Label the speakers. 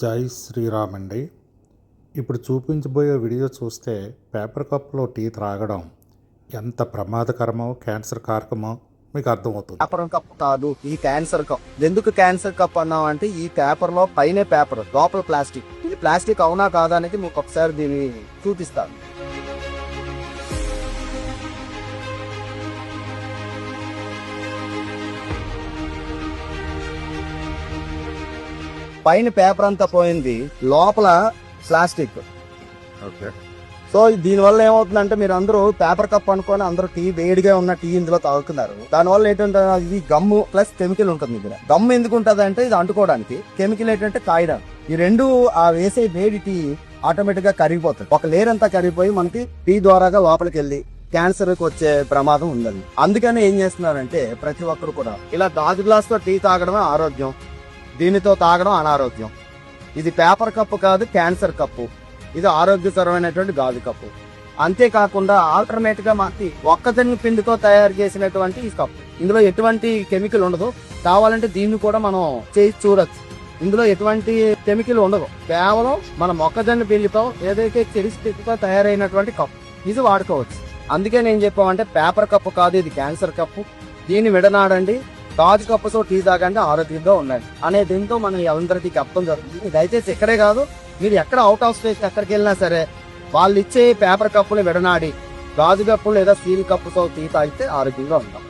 Speaker 1: జై శ్రీరామ్ అండి. ఇప్పుడు చూపించబోయే వీడియో చూస్తే పేపర్ కప్లో టీ త్రాగడం ఎంత ప్రమాదకరమో, క్యాన్సర్ కారకమో మీకు అర్థమవుతుంది.
Speaker 2: పేపర్ కప్ కాదు, ఈ క్యాన్సర్ కప్. ఎందుకు క్యాన్సర్ కప్ అన్నామంటే ఈ పేపర్ లో పైన పేపర్, లోపల ప్లాస్టిక్. ఇది ప్లాస్టిక్ అవునా కాదా అనేది మీకు ఒకసారి దీన్ని చూపిస్తాను. పైన పేపర్ అంతా పోయింది, లోపల ప్లాస్టిక్. సో దీనివల్ల ఏమవుతుందంటే మీరు అందరూ పేపర్ కప్ అనుకొని అందరూ టీ వేడిగా ఉన్న టీ ఇందులో తాగుతున్నారు. దానివల్ల ఏంటంటే ఇది గమ్ము ప్లస్ కెమికల్ ఉంటుంది. ఇక్కడ గమ్ము ఎందుకు ఉంటుంది అంటే ఇది అంటుకోవడానికి, కెమికల్ ఏంటంటే కాయడానికి. ఈ రెండు ఆ వేసే వేడి టీ ఆటోమేటిక్ గా కరిగిపోతుంది. ఒక లేయర్ అంతా కరిగిపోయి మనకి టీ ద్వారాగా లోపలికి వెళ్ళి క్యాన్సర్ కి వచ్చే ప్రమాదం ఉందండి. అందుకని ఏం చేస్తున్నారంటే ప్రతి ఒక్కరు కూడా ఇలా గాజు గ్లాస్ తో టీ తాగడమే ఆరోగ్యం, దీనితో తాగడం అనారోగ్యం. ఇది పేపర్ కప్పు కాదు, క్యాన్సర్ కప్పు. ఇది ఆరోగ్యకరమైనటువంటి గాజు కప్పు. అంతేకాకుండా ఆల్టర్నేట్ గా మనకి మొక్కజొన్న పిండితో తయారు చేసినటువంటి ఈ కప్పు. ఇందులో ఎటువంటి కెమికల్ ఉండదు. కావాలంటే దీన్ని కూడా మనం చేసి చూడొచ్చు. ఇందులో ఎటువంటి కెమికల్ ఉండదు. కేవలం మన మొక్కజొన్న పిండితో ఏదైతే చెడితో తయారైనటువంటి కప్పు ఇది వాడుకోవచ్చు. అందుకే నేను చెప్పామంటే పేపర్ కప్పు కాదు, ఇది క్యాన్సర్ కప్పు. దీన్ని విడనాడండి, గాజు కప్పుతో టీ తాగండి, ఆరోగ్యంగా ఉండండి అనే దీంతో మనం అందరికీ చెప్పడం జరుగుతుంది. దయచేసి ఇక్కడే కాదు, మీరు ఎక్కడ అవుట్ ఆఫ్ స్టేట్ ఎక్కడికి వెళ్ళినా సరే వాళ్ళు ఇచ్చే పేపర్ కప్పులు విడనాడి గాజు కప్పులు లేదా స్టీల్ కప్పుతో టీ తాగితే ఆరోగ్యంగా ఉంటాం.